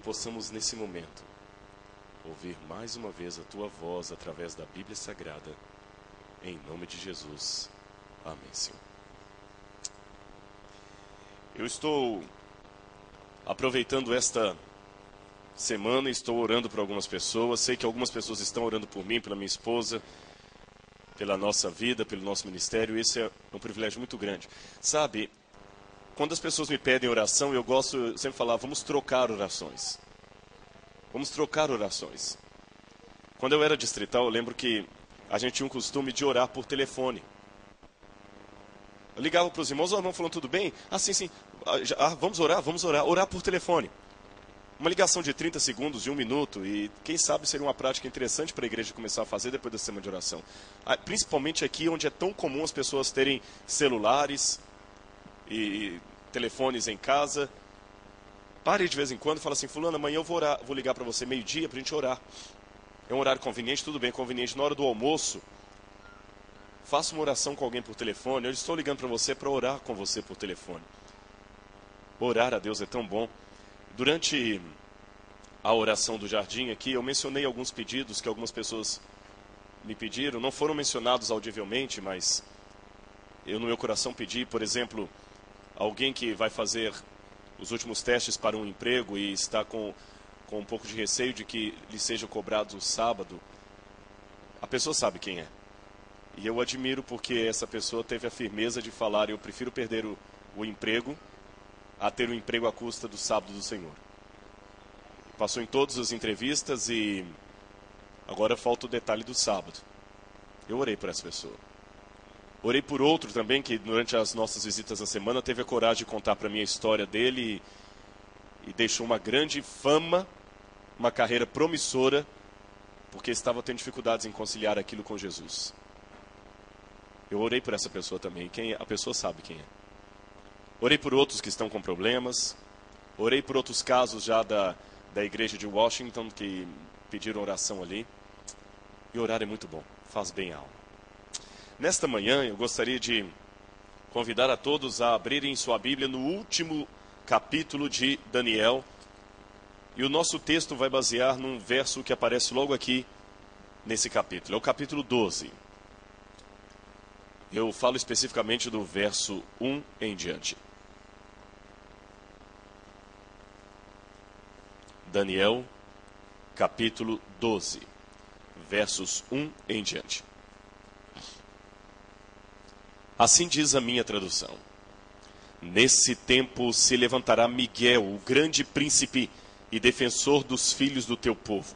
possamos nesse momento ouvir mais uma vez a Tua voz através da Bíblia Sagrada, em nome de Jesus. Amém, Senhor. Eu estou aproveitando esta semana e estou orando por algumas pessoas. Sei que algumas pessoas estão orando por mim, pela minha esposa, pela nossa vida, pelo nosso ministério. Esse é um privilégio muito grande. Sabe, quando as pessoas me pedem oração, eu gosto sempre de falar, vamos trocar orações. Vamos trocar orações. Quando eu era distrital, eu lembro que a gente tinha um costume de orar por telefone. Eu ligava para os irmãos, os irmãos falando, tudo bem? Ah, sim. Vamos orar. Orar por telefone. Uma ligação de 30 segundos, de 1 minuto, e quem sabe seria uma prática interessante para a igreja começar a fazer depois da semana de oração. Principalmente aqui, onde é tão comum as pessoas terem celulares e telefones em casa. Pare de vez em quando e fala assim, fulano, amanhã eu vou ligar para você meio-dia para a gente orar. É um horário conveniente, tudo bem, conveniente. Na hora do almoço, faça uma oração com alguém por telefone. Eu estou ligando para você para orar com você por telefone. Orar a Deus é tão bom. Durante a oração do jardim aqui, eu mencionei alguns pedidos que algumas pessoas me pediram. Não foram mencionados audivelmente, mas eu no meu coração pedi, por exemplo, alguém que vai fazer os últimos testes para um emprego e está com um pouco de receio de que lhe seja cobrado sábado. A pessoa sabe quem é. E eu admiro porque essa pessoa teve a firmeza de falar, eu prefiro perder o emprego a ter um emprego à custa do sábado do Senhor. Passou em todas as entrevistas e agora falta o detalhe do sábado. Eu orei por essa pessoa. Orei por outro também que durante as nossas visitas na semana teve a coragem de contar para mim a história dele e deixou uma grande fama, uma carreira promissora, porque estava tendo dificuldades em conciliar aquilo com Jesus. Eu orei por essa pessoa também. A pessoa sabe quem é. Orei por outros que estão com problemas. Orei por outros casos já da igreja de Washington que pediram oração ali. E orar é muito bom. Faz bem a alma. Nesta manhã eu gostaria de convidar a todos a abrirem sua Bíblia no último capítulo de Daniel. E o nosso texto vai basear num verso que aparece logo aqui nesse capítulo. É o capítulo 12. Eu falo especificamente do verso 1 em diante. Daniel, capítulo 12, versos 1 em diante. Assim diz a minha tradução. Nesse tempo se levantará Miguel, o grande príncipe e defensor dos filhos do teu povo.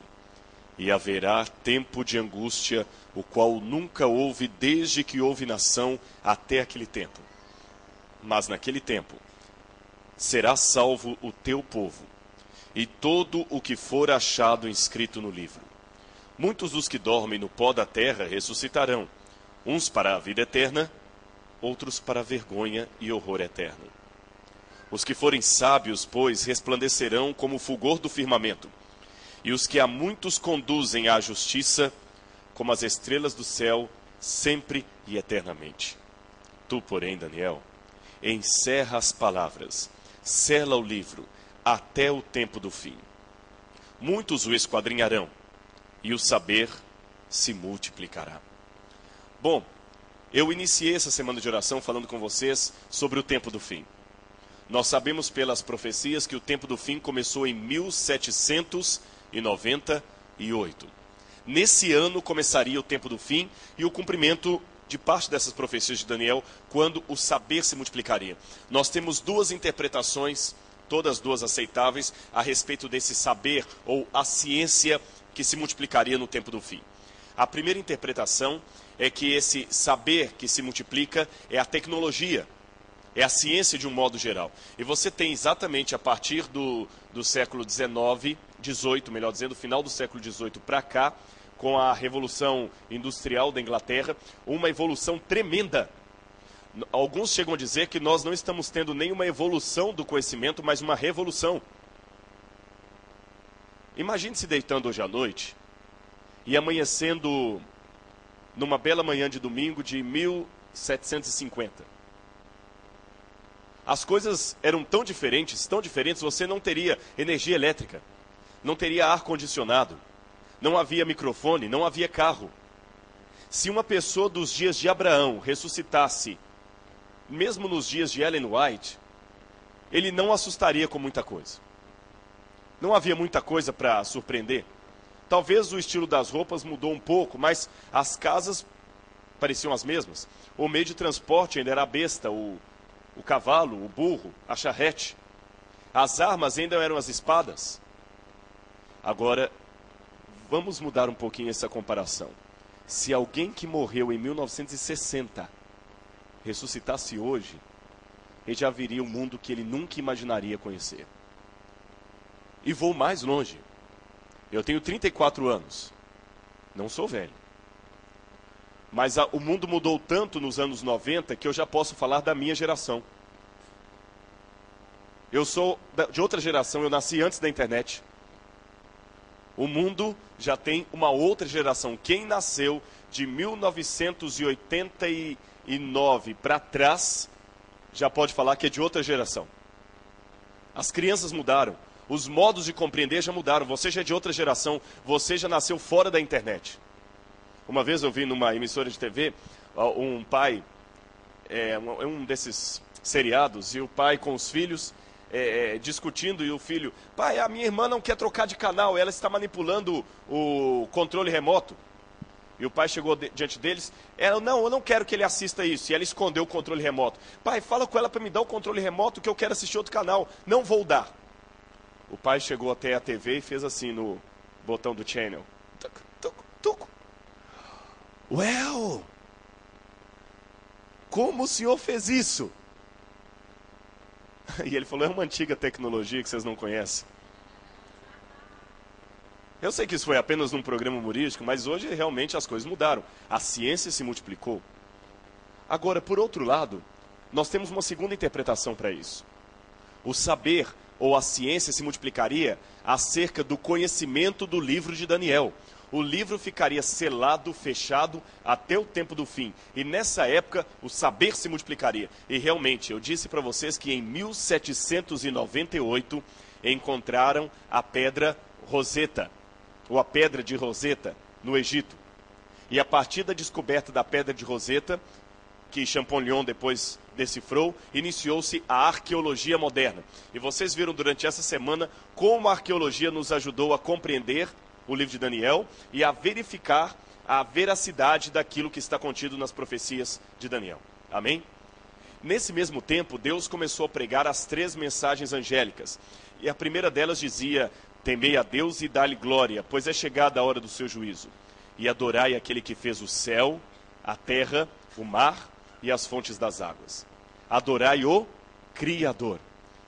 E haverá tempo de angústia, o qual nunca houve desde que houve nação até aquele tempo. Mas naquele tempo será salvo o teu povo, e todo o que for achado inscrito no livro. Muitos dos que dormem no pó da terra ressuscitarão, uns para a vida eterna, outros para a vergonha e horror eterno. Os que forem sábios, pois, resplandecerão como o fulgor do firmamento, e os que a muitos conduzem à justiça, como as estrelas do céu, sempre e eternamente. Tu, porém, Daniel, encerra as palavras, sela o livro, até o tempo do fim. Muitos o esquadrinharão, e o saber se multiplicará. Bom, eu iniciei essa semana de oração falando com vocês sobre o tempo do fim. Nós sabemos pelas profecias que o tempo do fim começou em 1798. Nesse ano começaria o tempo do fim e o cumprimento de parte dessas profecias de Daniel, quando o saber se multiplicaria. Nós temos duas interpretações, todas duas aceitáveis, a respeito desse saber ou a ciência que se multiplicaria no tempo do fim. A primeira interpretação é que esse saber que se multiplica é a tecnologia, é a ciência de um modo geral. E você tem exatamente a partir do século XIX, melhor dizendo, final do século XVIII para cá, com a Revolução Industrial da Inglaterra, uma evolução tremenda. Alguns chegam a dizer que nós não estamos tendo nenhuma evolução do conhecimento, mas uma revolução. Imagine se deitando hoje à noite e amanhecendo numa bela manhã de domingo de 1750. As coisas eram tão diferentes, você não teria energia elétrica. não teria ar-condicionado, não havia microfone, não havia carro. Se uma pessoa dos dias de Abraão ressuscitasse, mesmo nos dias de Ellen White, ele não assustaria com muita coisa. Não havia muita coisa para surpreender. Talvez o estilo das roupas mudou um pouco, mas as casas pareciam as mesmas. O meio de transporte ainda era a besta, o cavalo, o burro, a charrete. As armas ainda eram as espadas. Agora, vamos mudar um pouquinho essa comparação. Se alguém que morreu em 1960 ressuscitasse hoje, ele já viria um mundo que ele nunca imaginaria conhecer. E vou mais longe. Eu tenho 34 anos. Não sou velho. Mas o mundo mudou tanto nos anos 90 que eu já posso falar da minha geração. Eu sou de outra geração, eu nasci antes da internet. O mundo já tem uma outra geração. Quem nasceu de 1989 para trás, já pode falar que é de outra geração. As crianças mudaram. Os modos de compreender já mudaram. Você já é de outra geração. Você já nasceu fora da internet. Uma vez eu vi numa emissora de TV, um pai, um desses seriados, e o pai com os filhos discutindo, e o filho, pai, a minha irmã não quer trocar de canal, ela está manipulando o controle remoto. E o pai chegou diante deles, eu não quero que ele assista isso. E ela escondeu o controle remoto. Pai, fala com ela para me dar o controle remoto que eu quero assistir outro canal. Não vou dar. O pai chegou até a TV e fez assim no botão do channel. Tuc, tuc, tuc. Well, como o senhor fez isso? E ele falou, é uma antiga tecnologia que vocês não conhecem. Eu sei que isso foi apenas num programa humorístico, mas hoje realmente as coisas mudaram. A ciência se multiplicou. Agora, por outro lado, nós temos uma segunda interpretação para isso. O saber ou a ciência se multiplicaria acerca do conhecimento do livro de Daniel. O livro ficaria selado, fechado, até o tempo do fim. E nessa época, o saber se multiplicaria. E realmente, eu disse para vocês que em 1798 encontraram a pedra Roseta, ou a pedra de Roseta, no Egito. E a partir da descoberta da pedra de Roseta, que Champollion depois decifrou, iniciou-se a arqueologia moderna. E vocês viram durante essa semana como a arqueologia nos ajudou a compreender o livro de Daniel e a verificar a veracidade daquilo que está contido nas profecias de Daniel. Amém? Nesse mesmo tempo, Deus começou a pregar as 3 mensagens angélicas. E a primeira delas dizia, temei a Deus e dá-lhe glória, pois é chegada a hora do seu juízo. E adorai aquele que fez o céu, a terra, o mar e as fontes das águas. Adorai o Criador.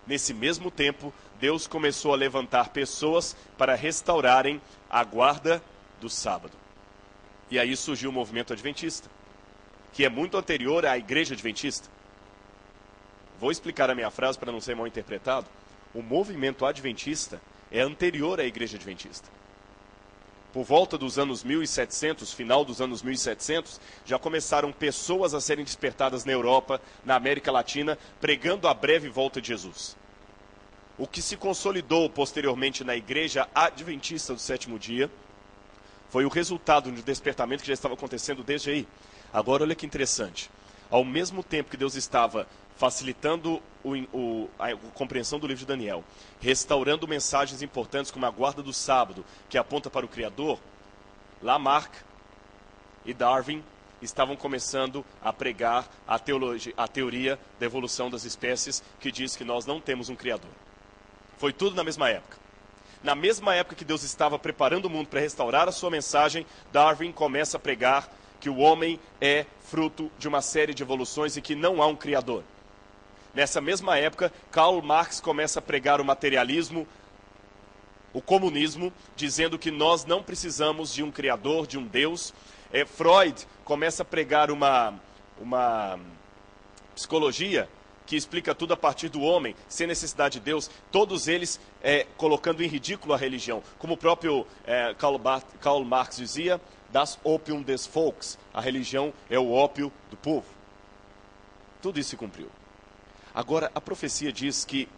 Nesse mesmo tempo, Deus começou a levantar pessoas para restaurarem a guarda do sábado. E aí surgiu o movimento adventista, que é muito anterior à igreja adventista. Vou explicar a minha frase para não ser mal interpretado. O movimento adventista é anterior à igreja adventista. Por volta dos anos 1700, final dos anos 1700, já começaram pessoas a serem despertadas na Europa, na América Latina, pregando a breve volta de Jesus. O que se consolidou posteriormente na igreja adventista do sétimo dia foi o resultado de um despertamento que já estava acontecendo desde aí. Agora, olha que interessante. Ao mesmo tempo que Deus estava facilitando a compreensão do livro de Daniel, restaurando mensagens importantes como a guarda do sábado, que aponta para o Criador, Lamarck e Darwin estavam começando a pregar a teoria da evolução das espécies, que diz que nós não temos um Criador. Foi tudo na mesma época. Na mesma época que Deus estava preparando o mundo para restaurar a sua mensagem, Darwin começa a pregar que o homem é fruto de uma série de evoluções e que não há um Criador. Nessa mesma época, Karl Marx começa a pregar o materialismo, o comunismo, dizendo que nós não precisamos de um Criador, de um Deus. Freud começa a pregar uma psicologia que explica tudo a partir do homem, sem necessidade de Deus, todos eles colocando em ridículo a religião. Como o próprio Karl Marx dizia, das Opium des Volks, a religião é o ópio do povo. Tudo isso se cumpriu. Agora, a profecia diz que